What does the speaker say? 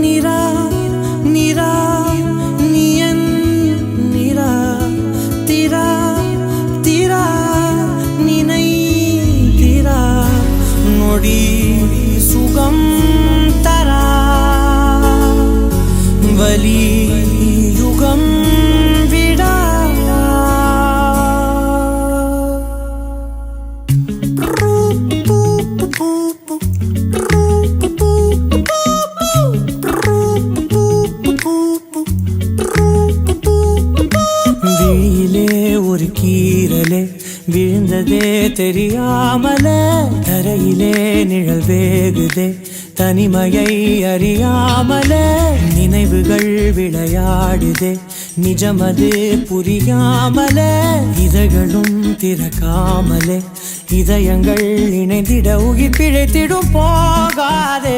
நிரா நிரா நீயன் நிரா திரா திரா நினை திரா நொடி சுகம் தரா வலி யுகம் விடா விழியிலே ஒரு கீரலே விழுந்ததே தெரியாமல தரையிலே நிழல் வேகுதே தனிமையை அறியாமல நினைவுகள் விளையாடுதே நிஜமது புரியாமல இதழ்களும் திறக்காமலே இதயங்கள் இணைந்திட உயிர் பிழைத்திடும் போகாதே